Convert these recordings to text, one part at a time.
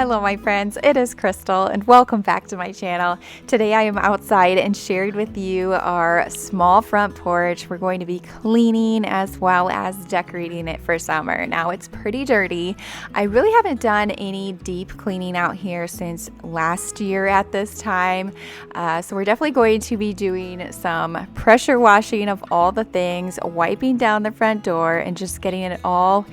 Hello my friends, it is Crystal and welcome back to my channel. Today I am outside and shared with you our small front porch. We're going to be cleaning as well as decorating it for summer. Now it's pretty dirty. I really haven't done any deep cleaning out here since last year at this time. So we're definitely going to be doing some pressure washing of all the things, wiping down the front door and just getting it all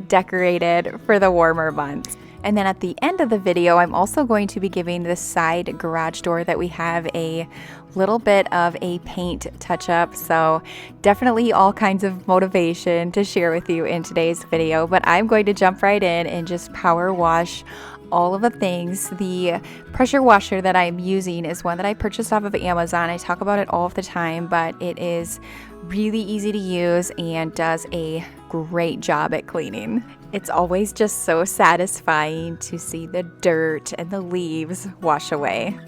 decorated for the warmer months. And then at the end of the video, I'm also going to be giving this side garage door that we have a little bit of a paint touch up. So definitely all kinds of motivation to share with you in today's video, but I'm going to jump right in and just power wash all of the things. The pressure washer that I'm using is one that I purchased off of Amazon. I talk about it all of the time, but it is really easy to use and does a great job at cleaning. It's always just so satisfying to see the dirt and the leaves wash away.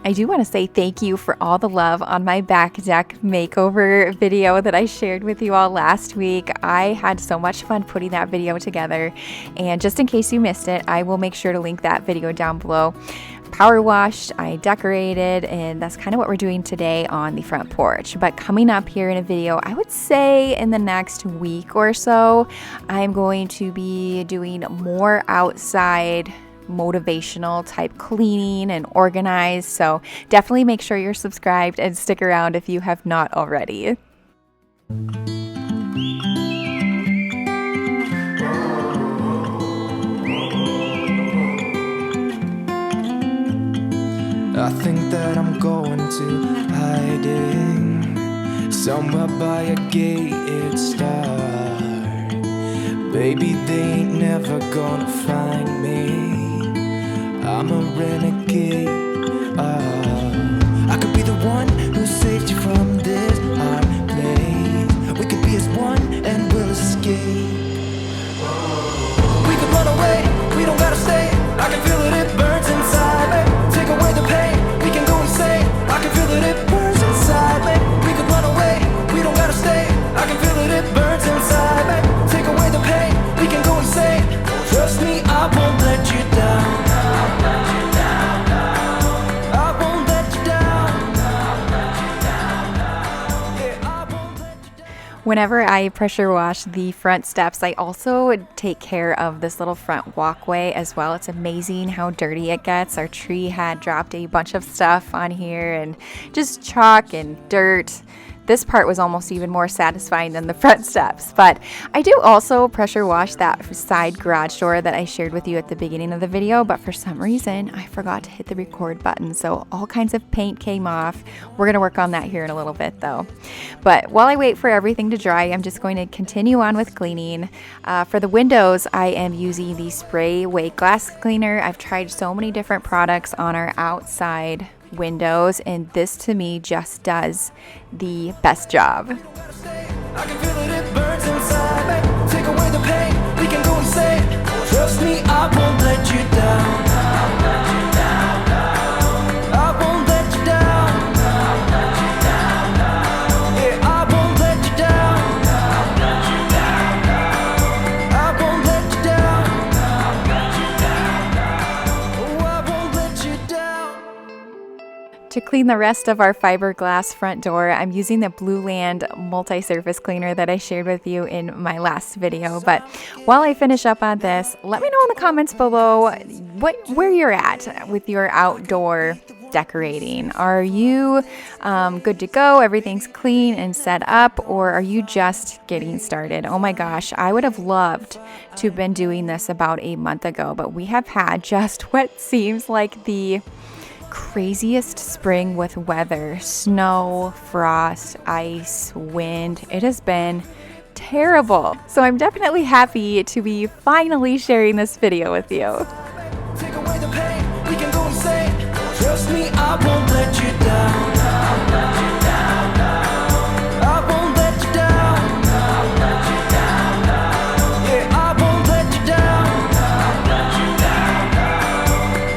I do want to say thank you for all the love on my back deck makeover video that I shared with you all last week. I had so much fun putting that video together, and just in case you missed it, I will make sure to link that video down below. Power washed, I decorated, and that's kind of what we're doing today on the front porch. But coming up here in a video, I would say in the next week or so, I'm going to be doing more outside motivational type cleaning and organized. So definitely make sure you're subscribed and stick around if you have not already. I think that I'm going to hiding somewhere by a gated star. Baby, they ain't never gonna find me. I'm a renegade. I could be the one who saved you from this hard place. We could be as one and we'll escape. We could run away, we don't gotta stay. I can feel it, it burns inside me. Take away the pain, we can go insane. I can feel it, it burns inside me. We could run away, we don't gotta stay. I can feel it, it burns inside me. Take away the pain, we can go insane. Trust me, I won't let you down. Whenever I pressure wash the front steps, I also take care of this little front walkway as well. It's amazing how dirty it gets. Our tree had dropped a bunch of stuff on here and just chalk and dirt. This part was almost even more satisfying than the front steps. But I do also pressure wash that side garage door that I shared with you at the beginning of the video, but for some reason I forgot to hit the record button, so all kinds of paint came off. We're going to work on that here in a little bit though. But while I wait for everything to dry, I'm just going to continue on with cleaning. For the windows, I am using the spray weight glass cleaner. I've tried so many different products on our outside windows, and this to me just does the best job. I can feel it, it burns inside me. Take away the pain, we can go insane. Trust me, I won't let you down. I won't let you down. Yeah, I won't let you down. I won't let you down. Oh, I won't let you down. To clean the rest of our fiberglass front door, I'm using the Blue Land multi-surface cleaner that I shared with you in my last video. But while I finish up on this, let me know in the comments below where you're at with your outdoor decorating. Are you good to go? Everything's clean and set up, or are you just getting started? Oh my gosh, I would have loved to have been doing this about a month ago, but we have had just what seems like the craziest spring with weather, snow, frost, ice, wind. It has been terrible. So I'm definitely happy to be finally sharing this video with you. Take away the pain, we can go insane. Trust me, I won't let you down. I won't let you down. I won't let you down. Yeah, I won't let you down.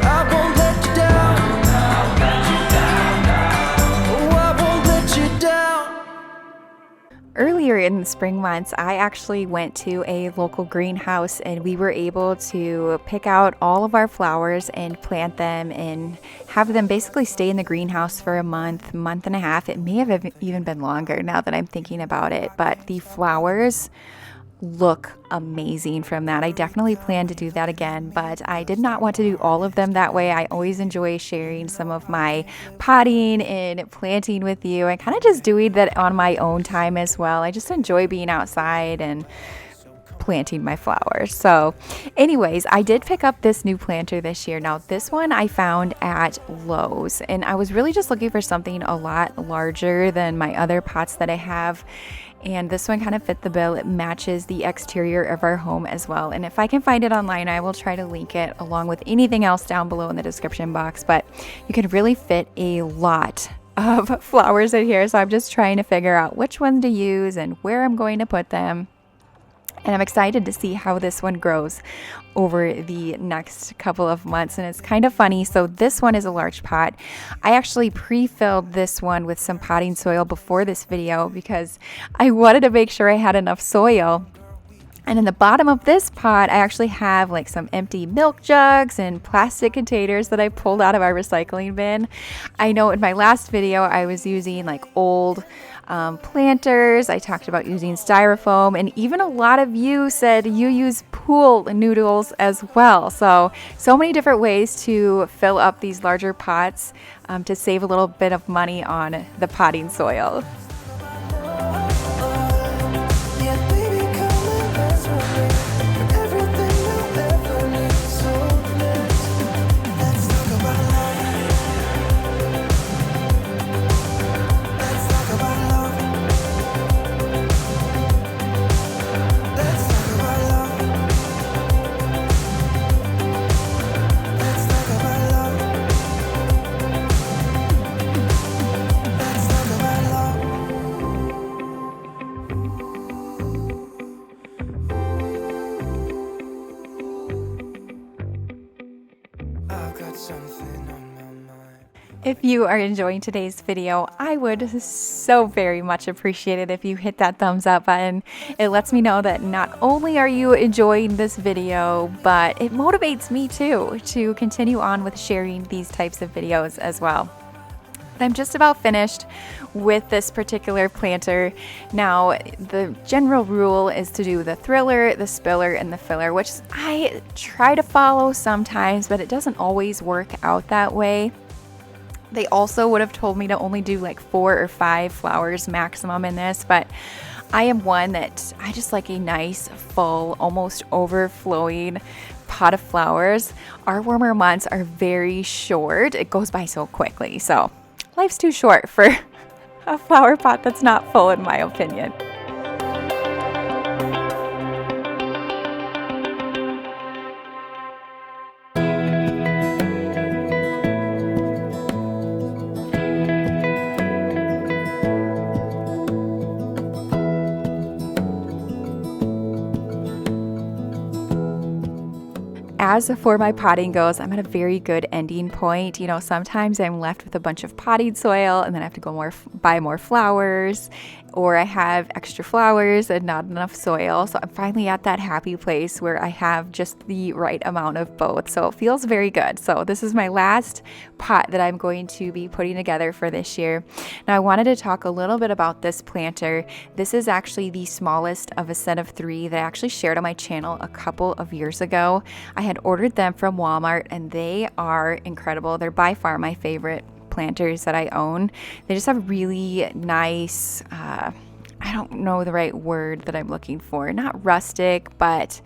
I won't let you down. Oh, I won't let you down. Earlier in the spring months, I actually went to a local greenhouse and we were able to pick out all of our flowers and plant them and have them basically stay in the greenhouse for a month, month and a half. It may have even been longer now that I'm thinking about it, but the flowers look amazing from that. I definitely plan to do that again, but I did not want to do all of them that way. I always enjoy sharing some of my potting and planting with you and kind of just doing that on my own time as well. I just enjoy being outside and planting my flowers. So anyways, I did pick up this new planter this year. Now this one I found at Lowe's and I was really just looking for something a lot larger than my other pots that I have. And this one kind of fit the bill. It matches the exterior of our home as well. And if I can find it online, I will try to link it along with anything else down below in the description box. But you can really fit a lot of flowers in here. So I'm just trying to figure out which ones to use and where I'm going to put them. And I'm excited to see how this one grows over the next couple of months. And it's kind of funny. So this one is a large pot. I actually pre-filled this one with some potting soil before this video because I wanted to make sure I had enough soil. And in the bottom of this pot, I actually have like some empty milk jugs and plastic containers that I pulled out of our recycling bin. I know in my last video, I was using like old planters. I talked about using styrofoam, and even a lot of you said you use pool noodles as well. So many different ways to fill up these larger pots to save a little bit of money on the potting soil. Yeah, baby, come and dance with me. Everything you'll ever need. So let's talk about love. Let's talk about love. Let's talk about love. Let's talk about love. Let's talk about love. I've got something on my mind. If you are enjoying today's video, I would so very much appreciate it if you hit that thumbs up button. It lets me know that not only are you enjoying this video, but it motivates me too to continue on with sharing these types of videos as well. But I'm just about finished with this particular planter. Now, the general rule is to do the thriller, the spiller, and the filler, which I try to follow sometimes, but it doesn't always work out that way. They also would have told me to only do like 4 or 5 flowers maximum in this, but I am one that I just like a nice, full, almost overflowing pot of flowers. Our warmer months are very short. It goes by so quickly. So life's too short for a flower pot that's not full, in my opinion. As for my potting goes, I'm at a very good ending point. You know, sometimes I'm left with a bunch of potting soil and then I have to go buy more flowers, or I have extra flowers and not enough soil. So I'm finally at that happy place where I have just the right amount of both. So it feels very good. So this is my last pot that I'm going to be putting together for this year. Now I wanted to talk a little bit about this planter. This is actually the smallest of a set of 3 that I actually shared on my channel a couple of years ago. I had ordered them from Walmart and they are incredible. They're by far my favorite planters that I own. They just have really nice, I I don't know the right word that I'm looking for. Not rustic, but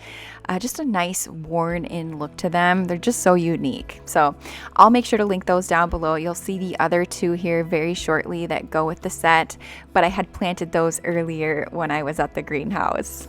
just a nice worn in look to them. They're just so unique. So I'll make sure to link those down below. You'll see the other two here very shortly that go with the set, but I had planted those earlier when I was at the greenhouse.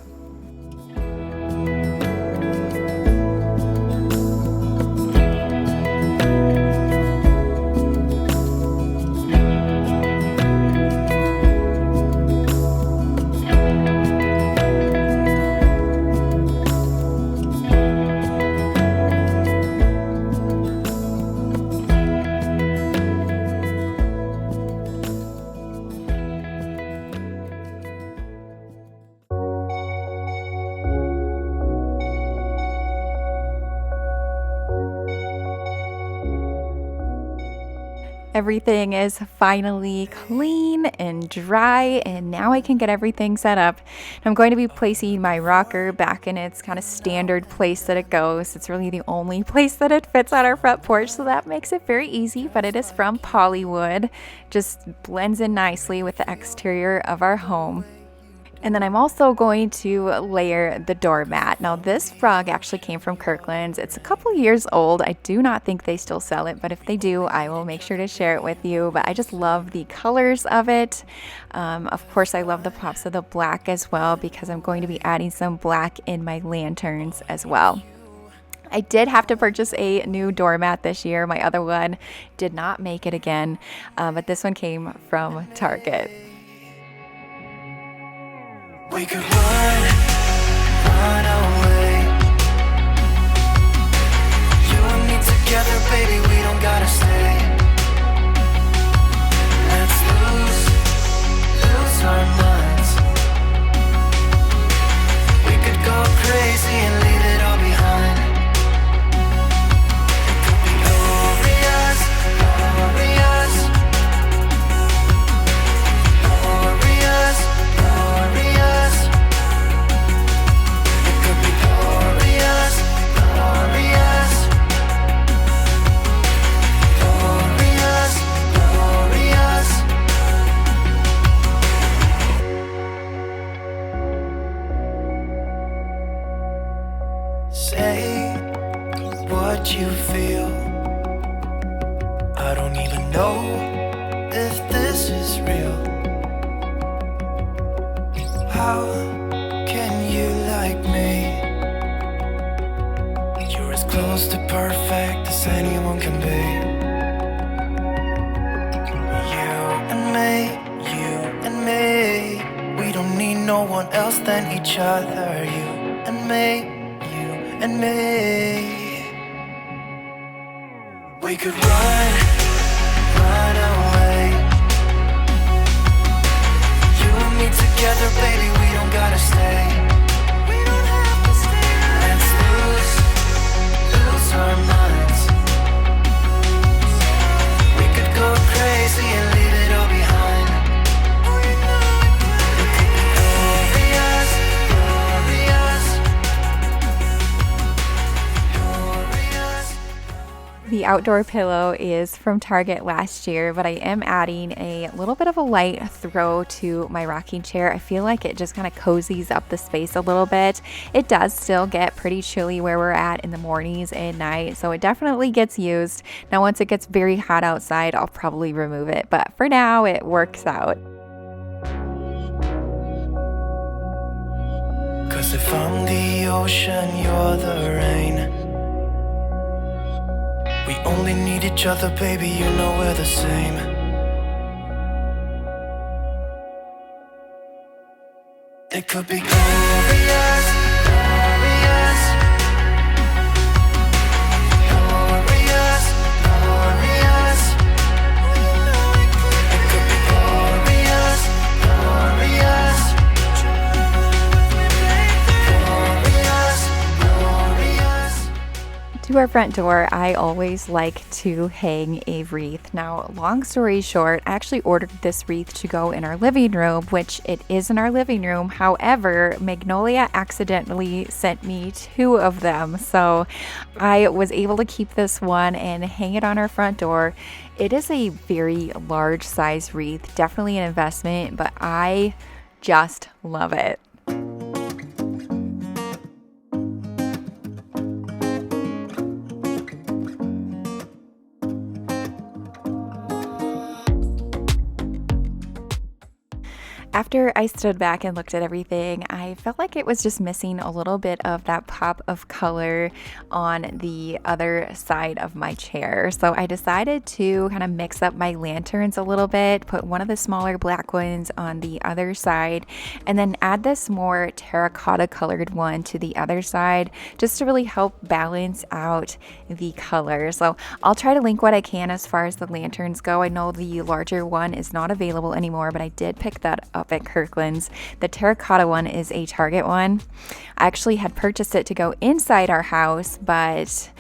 Everything is finally clean and dry, and now I can get everything set up. I'm going to be placing my rocker back in its kind of standard place that it goes. It's really the only place that it fits on our front porch, so that makes it very easy, but it is from polywood. Just blends in nicely with the exterior of our home. And then I'm also going to layer the doormat. Now this rug actually came from Kirkland's. It's a couple years old. I do not think they still sell it, but if they do, I will make sure to share it with you. But I just love the colors of it. Of course, I love the pops of the black as well, because I'm going to be adding some black in my lanterns as well. I did have to purchase a new doormat this year. My other one did not make it again, but this one came from Target. We could run away. You and me together, baby, we don't gotta stay. Let's lose our minds. We could go crazy and leave it all behind. It could be glorious, glorious, glorious, glorious. It could be glorious, glorious, glorious, glorious. Say what you feel. I don't even know if this is real. How can you like me? You're as close to perfect as anyone can be. You and me, we don't need no one else than each other. You and me. We could run away. You and me together, baby, we don't gotta stay. We don't have to stay. Let's lose our minds. We could go crazy and leave it all behind. Oh, you know it could. It could be glorious, glorious, glorious. The outdoor pillow is from Target last year, but I am adding a little bit of a light throw to my rocking chair. I feel like it just kind of cozies up the space a little bit. It does still get pretty chilly where we're at in the mornings and night, so it definitely gets used. Now, once it gets very hot outside, I'll probably remove it, but for now, it works out. 'Cause if I'm the ocean, you're the rain. We only need each other, baby, you know we're the same. It could be glorious, glorious, glorious, glorious. It could be glorious, glorious, glorious, glorious. To our front door, I always like to hang a wreath. Now, long story short, I actually ordered this wreath to go in our living room, which it is in our living room. However, Magnolia accidentally sent me 2 of them. So I was able to keep this one and hang it on our front door. It is a very large size wreath, definitely an investment, but I just love it. After I stood back and looked at everything, I felt like it was just missing a little bit of that pop of color on the other side of my chair. So I decided to kind of mix up my lanterns a little bit, put one of the smaller black ones on the other side, and then add this more terracotta colored one to the other side, just to really help balance out the color. So I'll try to link what I can as far as the lanterns go. I know the larger one is not available anymore, but I did pick that up at Kirkland's. The terracotta one is a Target one. I actually had purchased it to go inside our house, but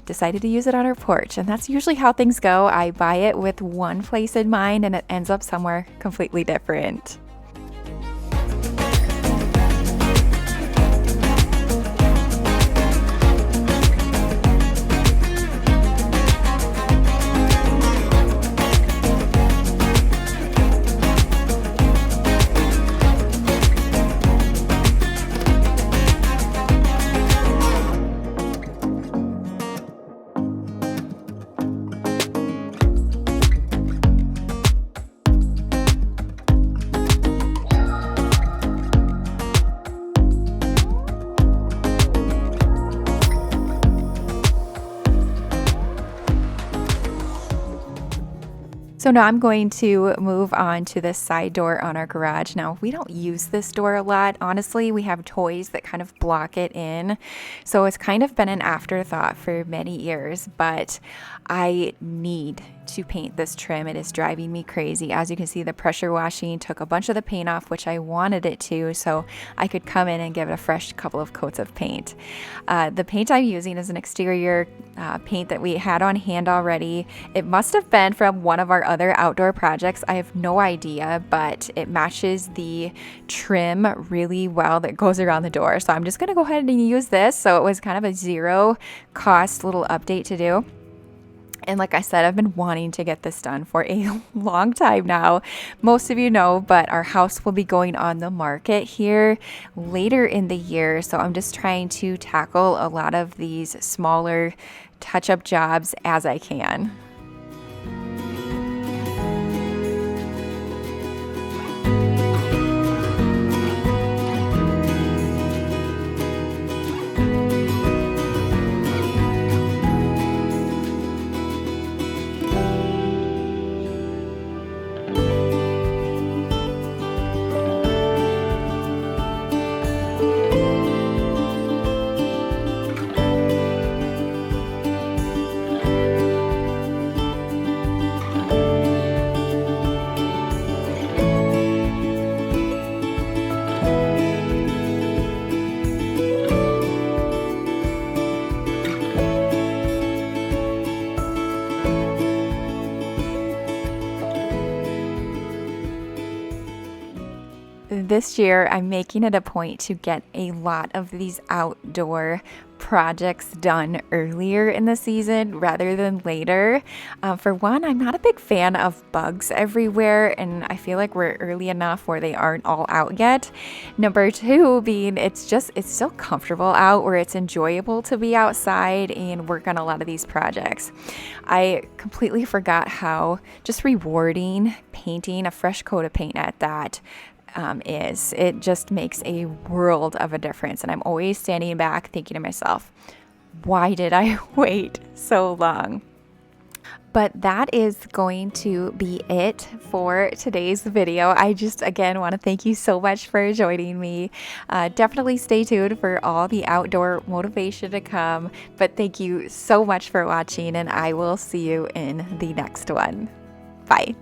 decided to use it on our porch, and that's usually how things go. I buy it with one place in mind and it ends up somewhere completely different. So now I'm going to move on to this side door on our garage. Now, we don't use this door a lot. Honestly, we have toys that kind of block it in. So it's kind of been an afterthought for many years, but I need to paint this trim. It is driving me crazy. As you can see, the pressure washing took a bunch of the paint off, which I wanted it to, so I could come in and give it a fresh couple of coats of paint. The paint I'm using is an exterior paint that we had on hand already. It must have been from one of our other outdoor projects. I have no idea, but it matches the trim really well that goes around the door. So I'm just going to go ahead and use this. So it was kind of a zero cost little update to do. And like I said, I've been wanting to get this done for a long time now. Most of you know, but our house will be going on the market here later in the year. So I'm just trying to tackle a lot of these smaller touch-up jobs as I can. This year, I'm making it a point to get a lot of these outdoor projects done earlier in the season rather than later. For one, I'm not a big fan of bugs everywhere, and I feel like we're early enough where they aren't all out yet. Number two being it's so comfortable out where it's enjoyable to be outside and work on a lot of these projects. I completely forgot how just rewarding painting a fresh coat of paint at that is. It just makes a world of a difference. And I'm always standing back thinking to myself, why did I wait so long? But that is going to be it for today's video. I just, again, want to thank you so much for joining me. Definitely stay tuned for all the outdoor motivation to come. But thank you so much for watching, and I will see you in the next one. Bye.